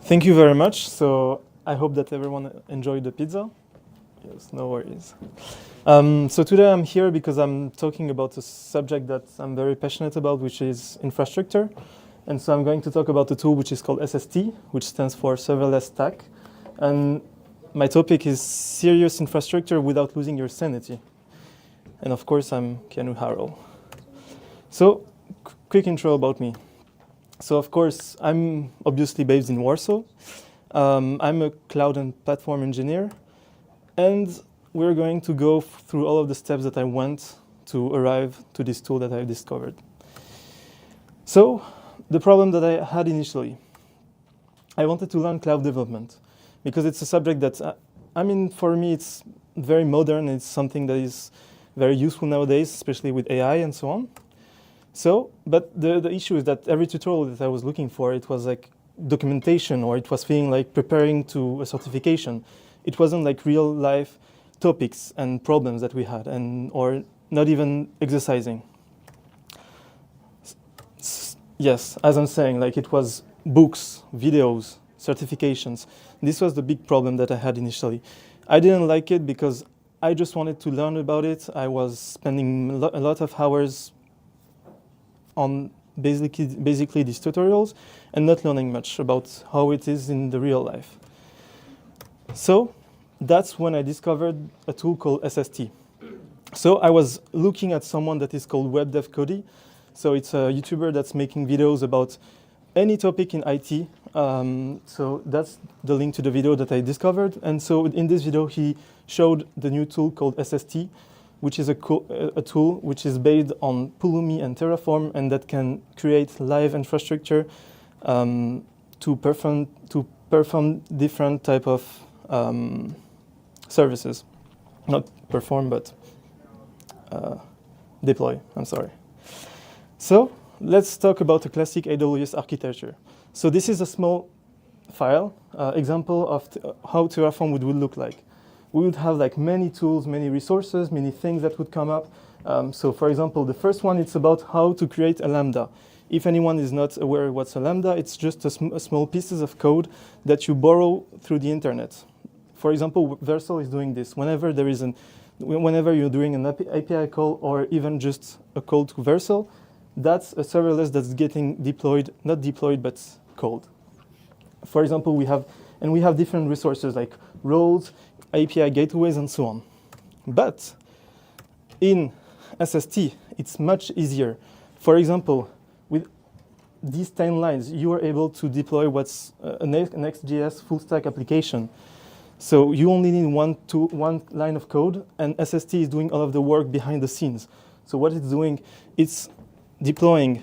Thank you very much. So I hope that everyone enjoyed the pizza. Yes, no worries. So today I'm here because I'm talking about a subject that I'm very passionate about, which is infrastructure. And so I'm going to talk about a tool which is called SST, which stands for Serverless Stack. And my topic is serious infrastructure without losing your sanity. And of course, I'm Keanu Harrell. So quick intro about me. So of course, I'm obviously based in Warsaw. I'm a cloud and platform engineer. And we're going to go through all of the steps that I went to arrive to this tool that I've discovered. So the problem that I had initially, I wanted to learn cloud development because it's a subject that, for me, it's very modern. It's something that is very useful nowadays, especially with AI and so on. So, but the issue is that every tutorial that I was looking for, it was like documentation, or it was feeling like preparing to a certification. It wasn't like real life topics and problems that we had, or not even exercising. Yes, as I'm saying, like it was books, videos, certifications. This was the big problem that I had initially. I didn't like it because I just wanted to learn about it. I was spending a lot of hours on basically these tutorials and not learning much about how it is in the real life. So that's when I discovered a tool called SST. So I was looking at someone that is called WebDevCody. So it's a YouTuber that's making videos about any topic in IT. So that's the link to the video that I discovered. And so in this video, he showed the new tool called SST, which is a tool which is based on Pulumi and Terraform, and that can create live infrastructure to perform different type of services. Not perform, but deploy, I'm sorry. So let's talk about a classic AWS architecture. So this is a small file, example of how Terraform would look like. We would have like many tools, many resources, many things that would come up. So for example, the first one, it's about how to create a Lambda. If anyone is not aware what's a Lambda, it's just a small pieces of code that you borrow through the internet. For example, Vercel is doing this. Whenever you're doing an API call or even just a call to Vercel, that's a serverless that's getting deployed, not deployed, but called. For example, we have different resources like roles, API gateways, and so on. But in SST, it's much easier. For example, with these 10 lines, you are able to deploy what's an Next.js full stack application. So you only need one line of code, and SST is doing all of the work behind the scenes. So what it's doing, it's deploying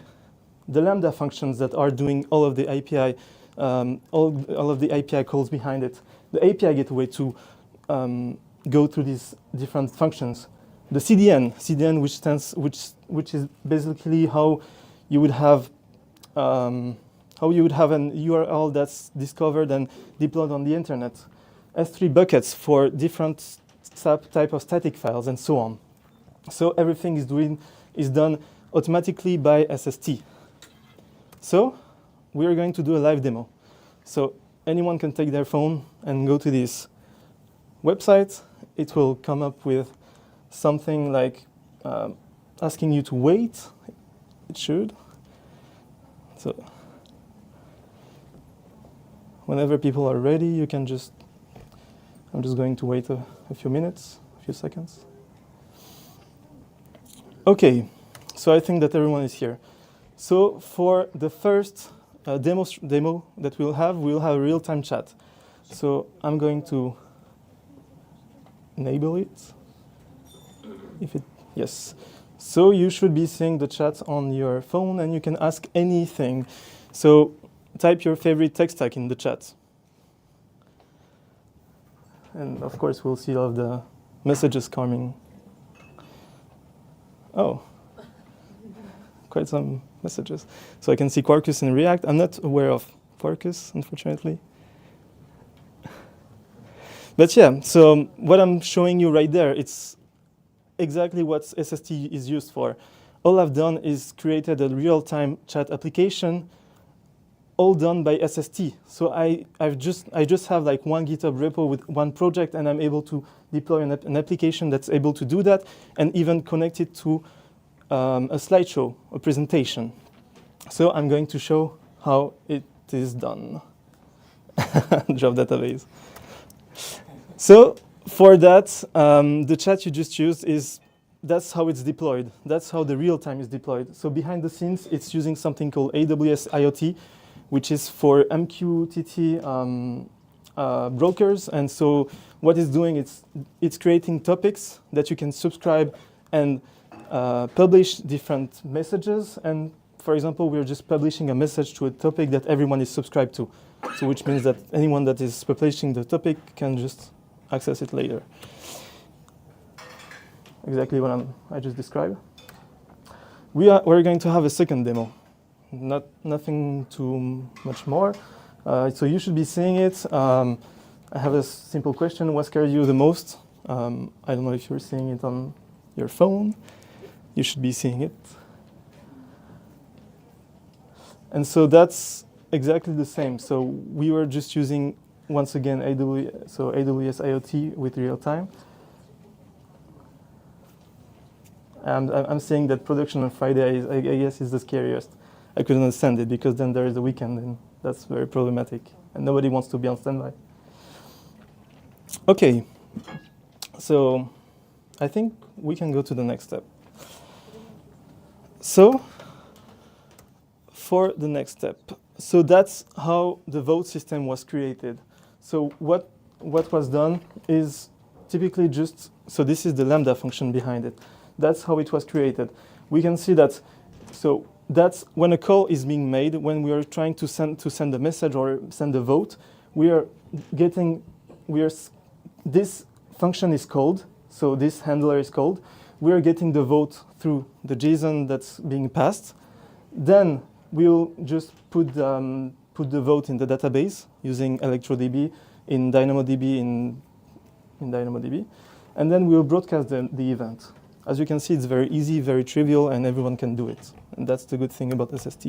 the Lambda functions that are doing all of the API, all of the API calls behind it. The API gateway to go through these different functions. The CDN, which is basically how you would have an URL that's discovered and deployed on the internet. S3 buckets for different type of static files and so on. So everything is done automatically by SST. So we are going to do a live demo. So anyone can take their phone and go to this website. It will come up with something like asking you to wait. It should. So whenever people are ready, you can I'm just going to wait a few minutes, a few seconds. Okay, so I think that everyone is here. So for the first demo that we'll have a real-time chat. So I'm going to enable it. Yes. So you should be seeing the chat on your phone, and you can ask anything. So type your favorite tech stack in the chat. And of course, we'll see all of the messages coming. Oh, quite some messages. So I can see Quarkus and React. I'm not aware of Quarkus, unfortunately. But yeah, so what I'm showing you right there, it's exactly what SST is used for. All I've done is created a real-time chat application, all done by SST. So I just have like one GitHub repo with one project, and I'm able to deploy an application that's able to do that, and even connect it to a slideshow, a presentation. So I'm going to show how it is done. Drop database. So for that, the chat you just used that's how it's deployed. That's how the real time is deployed. So behind the scenes, it's using something called AWS IoT, which is for MQTT brokers. And so what it's doing, it's creating topics that you can subscribe and publish different messages. And for example, we're just publishing a message to a topic that everyone is subscribed to. So which means that anyone that is publishing the topic can just access it later. Exactly what I just described. We're going to have a second demo. Nothing too much more. So you should be seeing it. I have a simple question. What scares you the most? I don't know if you're seeing it on your phone. You should be seeing it. And so that's exactly the same. So we were just using, once again, AWS IoT with real time. And I'm saying that production on Friday, I guess, is the scariest. I couldn't understand it because then there is a weekend, and that's very problematic. And nobody wants to be on standby. Okay, so I think we can go to the next step. So for the next step, so that's how the vote system was created. So what was done is typically just, so this is the Lambda function behind it. That's how it was created. We can see that, so that's when a call is being made, when we are trying to send a message or send a vote, this function is called, so this handler is called. We are getting the vote through the JSON that's being passed. Then we'll just put the vote in the database using ElectroDB, in DynamoDB, in DynamoDB, and then we'll broadcast the event. As you can see, it's very easy, very trivial, and everyone can do it. And that's the good thing about SST.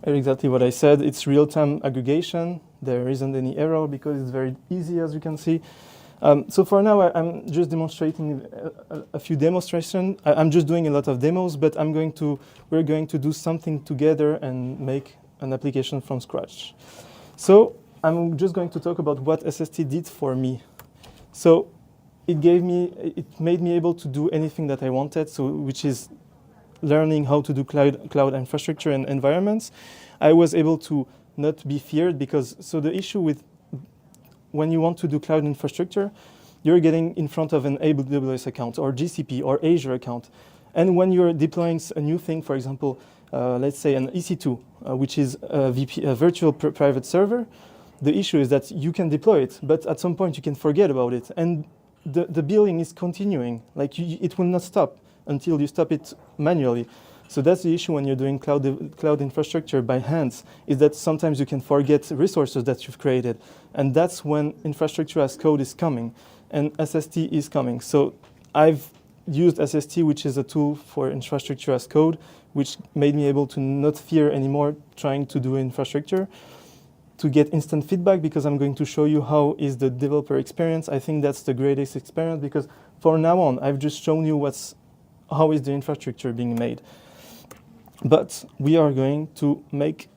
Exactly what I said. It's real-time aggregation. There isn't any error because it's very easy, as you can see. So for now, I'm just demonstrating a few demonstrations. I'm just doing a lot of demos, but we're going to do something together and make an application from scratch. So I'm just going to talk about what SST did for me. So it made me able to do anything that I wanted, so which is learning how to do cloud infrastructure and environments. I was able to not be feared because, so the issue with when you want to do cloud infrastructure, you're getting in front of an AWS account or GCP or Azure account. And when you're deploying a new thing, for example, let's say an EC2, which is a virtual private server, the issue is that you can deploy it, but at some point you can forget about it. And the billing is continuing, like it will not stop until you stop it manually. So that's the issue when you're doing cloud infrastructure by hands, is that sometimes you can forget resources that you've created. And that's when infrastructure as code is coming, and SST is coming. So I've used SST, which is a tool for infrastructure as code, which made me able to not fear anymore trying to do infrastructure, to get instant feedback, because I'm going to show you how is the developer experience. I think that's the greatest experience, because from now on, I've just shown you how is the infrastructure being made. But we are going to make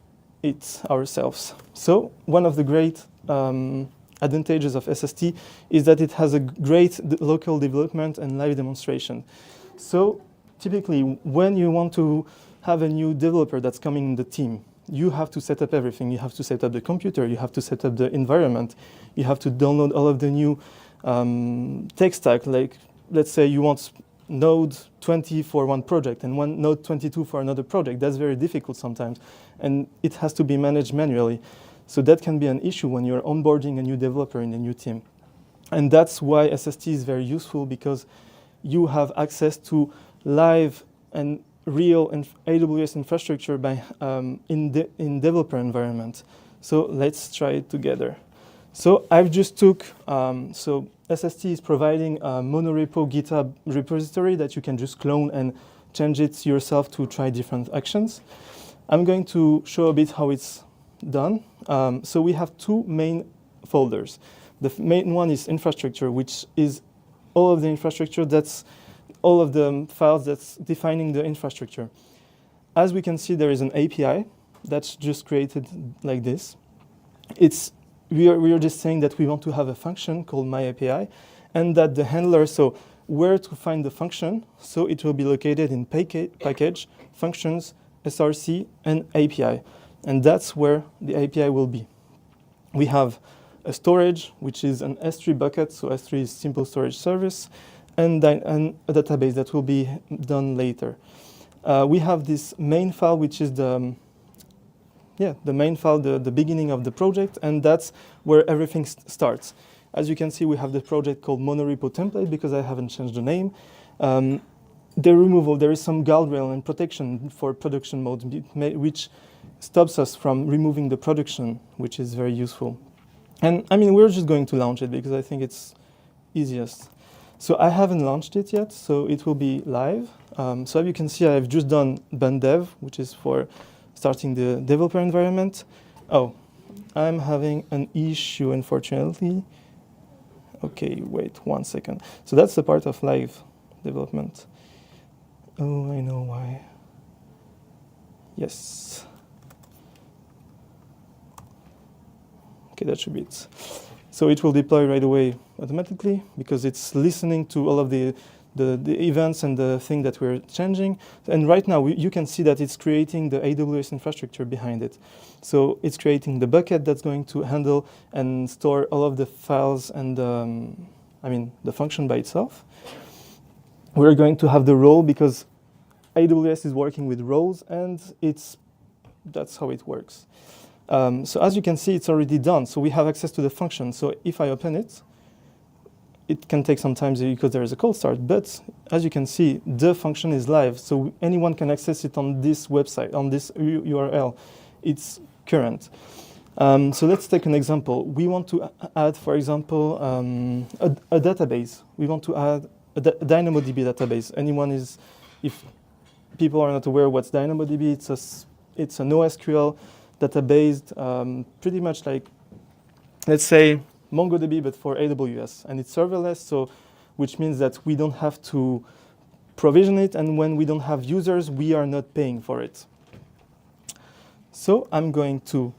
it ourselves. So one of the great advantages of SST is that it has a great local development and live demonstration. So typically, when you want to have a new developer that's coming in the team, you have to set up everything. You have to set up the computer. You have to set up the environment. You have to download all of the new tech stack. Like, let's say you want Node 20 for one project and Node 22 for another project. That's very difficult sometimes, and it has to be managed manually. So that can be an issue when you're onboarding a new developer in a new team. And that's why SST is very useful, because you have access to live and real AWS infrastructure in developer environment. So let's try it together. So I've just took, so SST is providing a monorepo GitHub repository that you can just clone and change it yourself to try different actions. I'm going to show a bit how it's done. So we have two main folders. The main one is infrastructure, which is all of the infrastructure, that's all of the files that's defining the infrastructure. As we can see, there is an API that's just created like this. We are just saying that we want to have a function called myAPI, and that the handler, so where to find the function, so it will be located in package, functions, src, and API. And that's where the API will be. We have a storage, which is an S3 bucket, so S3 is simple storage service, and a database that will be done later. We have this main file, which is the main file, the beginning of the project, and that's where everything starts. As you can see, we have the project called monorepo template because I haven't changed the name. The removal, there is some guardrail and protection for production mode, which stops us from removing the production, which is very useful. And I mean, we're just going to launch it because I think it's easiest. So I haven't launched it yet, so it will be live. So as you can see, I've just done dev, which is for starting the developer environment. Oh, I'm having an issue, unfortunately. Okay, wait 1 second. So that's the part of live development. Oh, I know why. Yes. Okay, that should be it. So it will deploy right away automatically because it's listening to all of the events and the thing that we're changing. And right now, you can see that it's creating the AWS infrastructure behind it. So it's creating the bucket that's going to handle and store all of the files and, the function by itself. We're going to have the role because AWS is working with roles, and that's how it works. So as you can see, it's already done. So we have access to the function. So if I open it, it can take some time because there is a cold start. But as you can see, the function is live. So anyone can access it on this website, on this URL. It's current. So let's take an example. We want to add, for example, a database. We want to add a DynamoDB database. If people are not aware what's DynamoDB, it's a NoSQL database, pretty much like, let's say, MongoDB, but for AWS. And it's serverless, so which means that we don't have to provision it, and when we don't have users, we are not paying for it. So I'm going to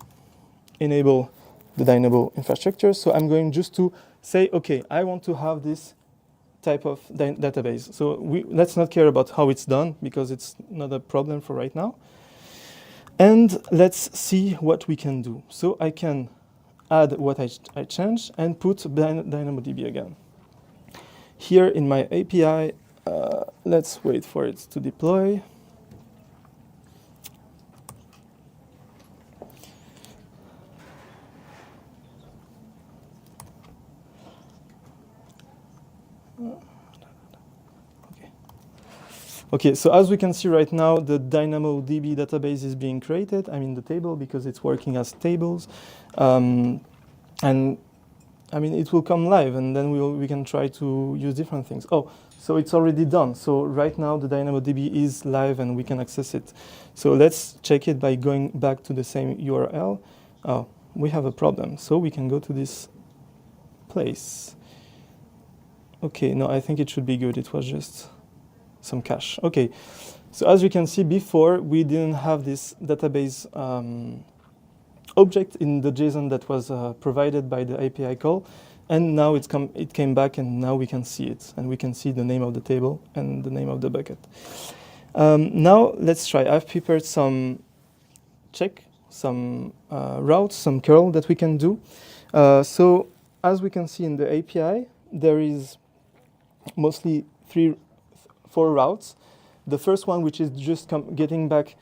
enable the Dynamo infrastructure. So I'm going just to say, okay, I want to have this type of database. So let's not care about how it's done because it's not a problem for right now. And let's see what we can do. So I can add what I changed and put DynamoDB again. Here in my API, let's wait for it to deploy. Okay, so as we can see right now, the DynamoDB database is being created. I'm in the table because it's working as tables. And I mean, it will come live, and then we can try to use different things. Oh, so it's already done. So right now, the DynamoDB is live, and we can access it. So let's check it by going back to the same URL. Oh, we have a problem. So we can go to this place. Okay, no, I think it should be good. It was just some cache. Okay, so as you can see before, we didn't have this database object in the JSON that was provided by the API call, and now it came back, and now we can see it, and we can see the name of the table and the name of the bucket. Now let's try. I've prepared some routes, some curl that we can do. So as we can see in the API, there is mostly 4 routes. The first one, which is just getting back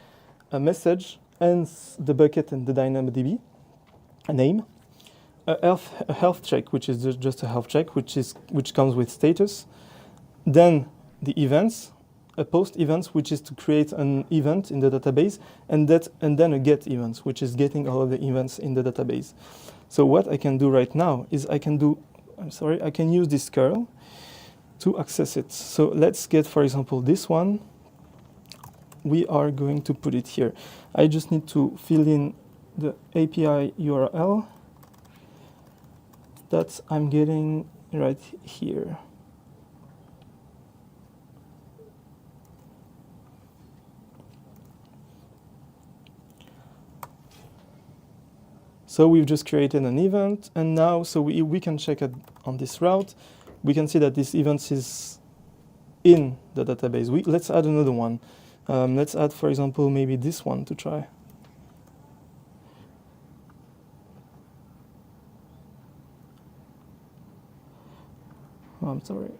a message, and the bucket and the DynamoDB, a name, a health check, which is just a health check, which comes with status. Then the events, a post events, which is to create an event in the database, and then a get events, which is getting all of the events in the database. So what I can do right now is I can use this curl to access it. So let's get, for example, this one. We are going to put it here. I just need to fill in the API URL that I'm getting right here. So we've just created an event, and now so we can check it on this route. We can see that this event is in the database. Let's add another one. Let's add, for example, maybe this one to try. Oh, I'm sorry.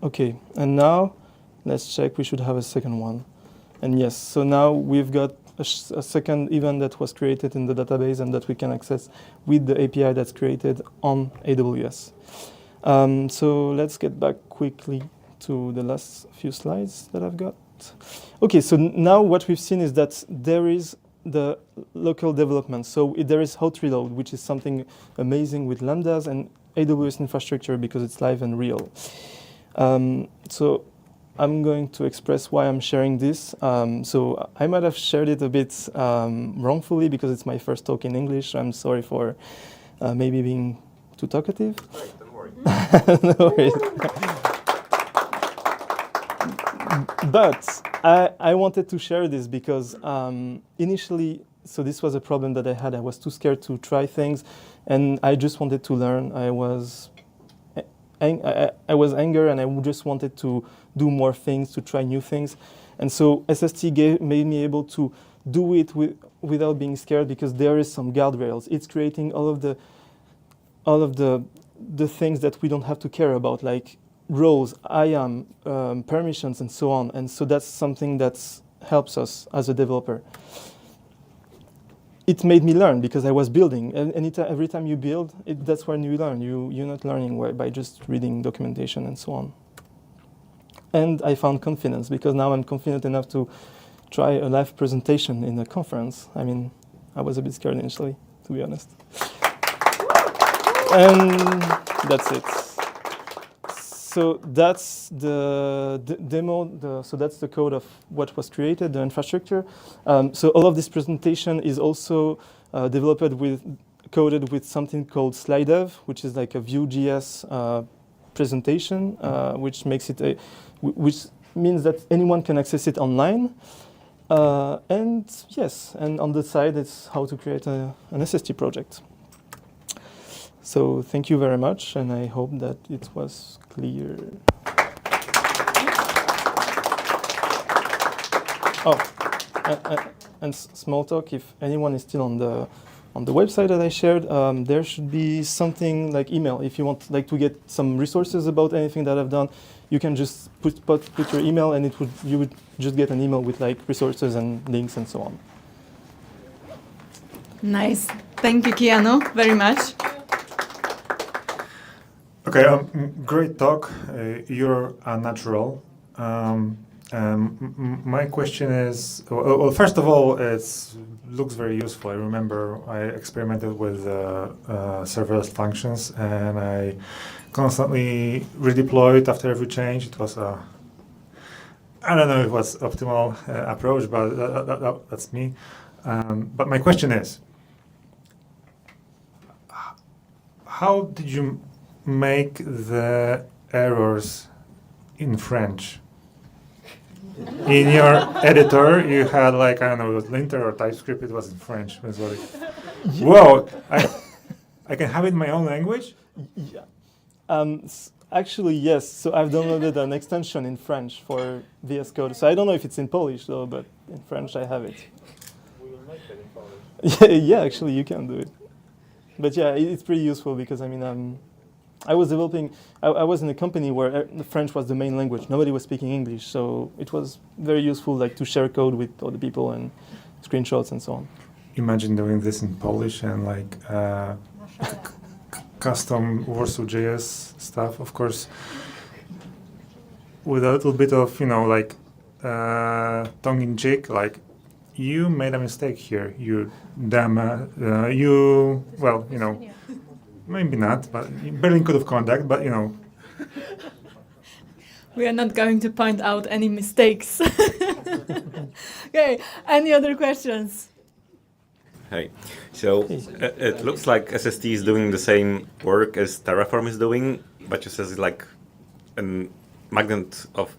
Okay, and now let's check. We should have a second one. And yes, so now we've got a second event that was created in the database and that we can access with the API that's created on AWS. So let's get back quickly to the last few slides that I've got. Okay, so now what we've seen is that there is the local development. So there is hot reload, which is something amazing with Lambdas and AWS infrastructure because it's live and real. So I'm going to express why I'm sharing this. So I might have shared it a bit wrongfully because it's my first talk in English. I'm sorry for maybe being too talkative. Right, don't worry. No worries. But I wanted to share this because initially, so this was a problem that I had. I was too scared to try things, and I just wanted to learn. I was angry, and I just wanted to do more things, to try new things. And so SST made me able to do it without being scared because there is some guardrails. It's creating all of the things that we don't have to care about, like roles, IAM, permissions, and so on. And so that's something that helps us as a developer. It made me learn because I was building. And every time you build, that's when you learn. You're not learning by just reading documentation and so on. And I found confidence because now I'm confident enough to try a live presentation in a conference. I mean, I was a bit scared initially, to be honest. And that's it. So that's the demo. So that's the code of what was created, the infrastructure. So all of this presentation is also coded with something called SST.dev, which is like a Vue.js presentation, which means that anyone can access it online. And yes, and on the side, it's how to create an SST project. So thank you very much, and I hope that it was clear. Oh, and small talk, if anyone is still on the website that I shared, there should be something like email. If you want to get some resources about anything that I've done, you can just put your email, and you would just get an email with like resources and links and so on. Nice. Thank you, Keanu, very much. Okay, great talk. You're a natural. My question is, well, first of all, it looks very useful. I remember I experimented with serverless functions, and I constantly redeployed after every change. It was I don't know if it was optimal approach, but that's me. But my question is, how did you make the errors in French? In your editor, you had like, I don't know, it was linter or TypeScript, it was in French. It was like, whoa, I can have it in my own language? Yeah. Actually, yes. So I've downloaded an extension in French for VS Code. So I don't know if it's in Polish though, but in French I have it. We will make that in Polish. Yeah, actually you can do it. But yeah, it's pretty useful because I mean, I was developing, I was in a company where the French was the main language. Nobody was speaking English, so it was very useful like to share code with other people and screenshots and so on. Imagine doing this in Polish and like custom WarsawJS stuff. Of course, with a little bit of, like tongue in cheek, like, you made a mistake here. You damn, maybe not, but Berlin Code of Conduct, but We are not going to point out any mistakes. Okay, any other questions? Hey, so it looks like SST is doing the same work as Terraform is doing, but you says it's like a magnet of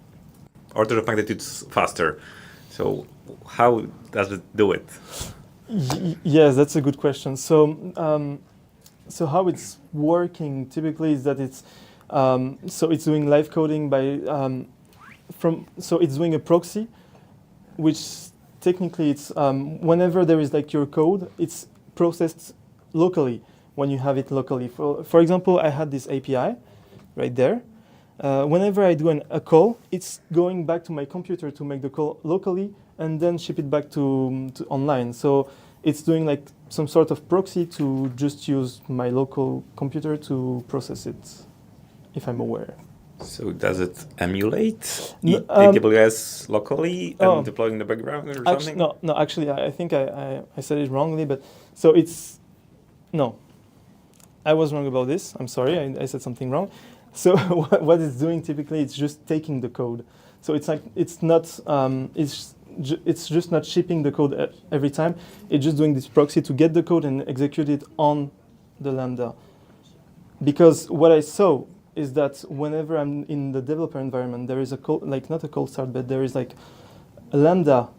order of magnitudes faster. So how does it do it? Yes, that's a good question. So how it's working typically is that it's doing live coding by it's doing a proxy, which technically it's whenever there is like your code, it's processed locally when you have it locally. For example, I had this API right there. Whenever I do a call, it's going back to my computer to make the call locally and then ship it back to online. So it's doing like some sort of proxy to just use my local computer to process it, if I'm aware. So does it emulate No, AWS locally and deploy in the background or something? No, actually, I think I said it wrongly, but so it's, no, I was wrong about this. I'm sorry, I said something wrong. So what it's doing typically, it's just taking the code. So it's like, it's not, it's just not shipping the code every time. It's just doing this proxy to get the code and execute it on the Lambda. Because what I saw is that whenever I'm in the developer environment, there is a call, like not a cold start, but there is like a Lambda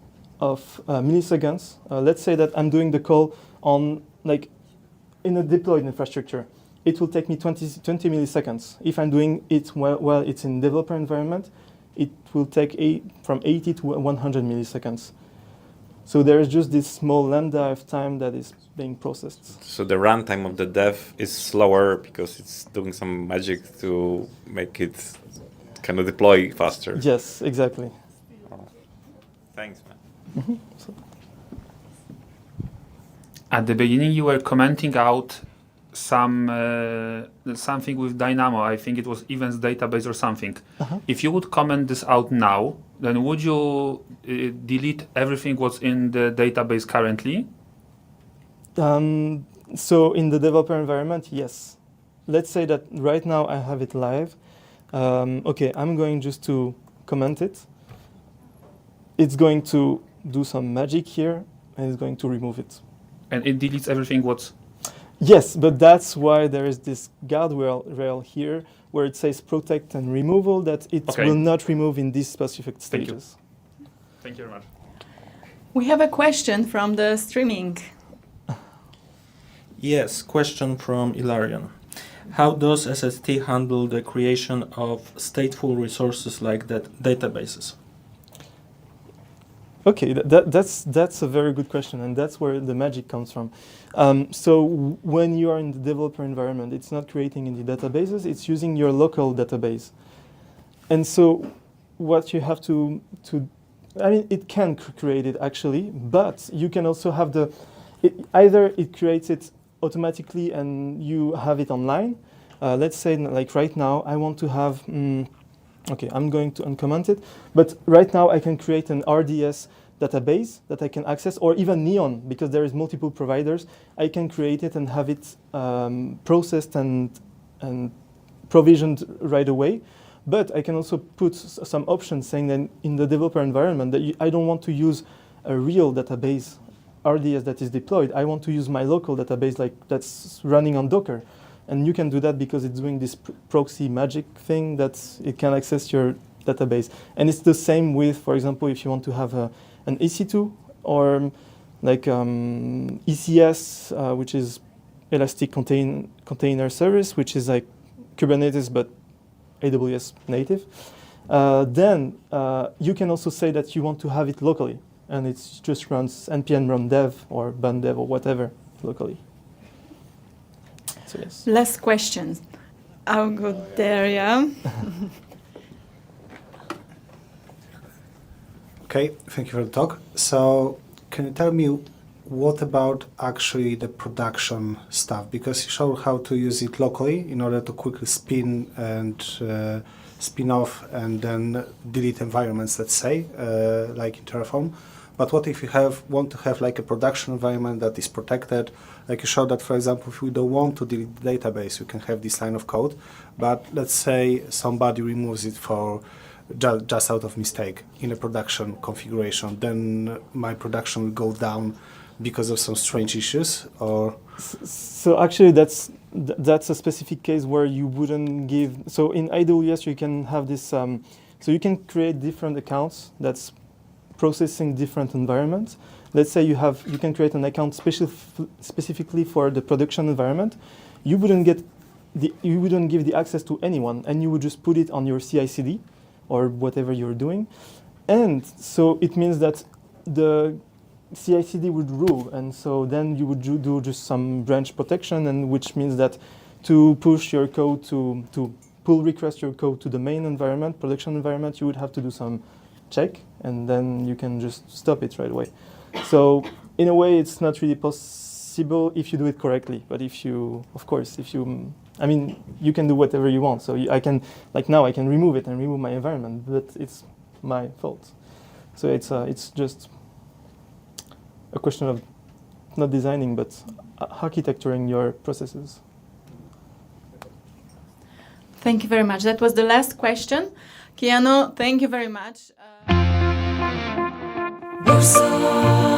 of milliseconds. Let's say that I'm doing the call on like in a deployed infrastructure. It will take me 20 milliseconds. If I'm doing it while it's in developer environment, it will take from 80 to 100 milliseconds. So there is just this small lambda of time that is being processed. So the runtime of the dev is slower because it's doing some magic to make it kind of deploy faster. Yes, exactly. Oh. Thanks, man. Mm-hmm. At the beginning, you were commenting out something with Dynamo. I think it was events database or something. Uh-huh. If you would comment this out now, then would you delete everything what's in the database currently? So in the developer environment, yes. Let's say that right now I have it live. Okay, I'm going just to comment it. It's going to do some magic here, and it's going to remove it. And it deletes everything what's... Yes, but that's why there is this guardrail here where it says protect and removal, that it will not remove in these specific stages. Thank you very much. We have a question from the streaming. Yes, question from Ilarion. How does SST handle the creation of stateful resources like that databases? Okay, that's a very good question, and that's where the magic comes from. So when you are in the developer environment, it's not creating any databases, it's using your local database. And so what you have to I mean, it can create it actually, but you can also have either it creates it automatically and you have it online. Let's say like right now, I want to have, okay, I'm going to uncomment it, but right now I can create an RDS database that I can access, or even Neon, because there is multiple providers. I can create it and have it processed and provisioned right away. But I can also put some options saying that in the developer environment that I don't want to use a real database RDS that is deployed. I want to use my local database like that's running on Docker. And you can do that because it's doing this proxy magic thing that it can access your database. And it's the same with, for example, if you want to have an EC2 or like ECS, which is Elastic Container Service, which is like Kubernetes but AWS native. Then you can also say that you want to have it locally, and it just runs npm run dev or ban dev or whatever locally. So yes. Last questions. I'll go there, yeah. Okay, thank you for the talk. So can you tell me what about actually the production stuff? Because you showed how to use it locally in order to quickly spin and spin off and then delete environments, let's say, like in Terraform. But what if you want to have like a production environment that is protected? Like you showed that, for example, if we don't want to delete the database, we can have this line of code. But let's say somebody removes it for just out of mistake in a production configuration, then my production will go down because of some strange issues, or? So actually that's a specific case where you wouldn't give, so in AWS you can have this, so you can create different accounts that's processing different environments. Let's say you can create an account specifically for the production environment. You wouldn't give the access to anyone, and you would just put it on your CI/CD or whatever you're doing. And so it means that the CI/CD would rule, and so then you would do just some branch protection, and which means that to push your code to pull request your code to the main environment, production environment, you would have to do some check, and then you can just stop it right away. So in a way, it's not really possible if you do it correctly. But you can do whatever you want. So I can, like now, I can remove it and remove my environment, but it's my fault. So it's just a question of not designing, but architecturing your processes. Thank you very much. That was the last question. Keanu, thank you very much. Warsaw.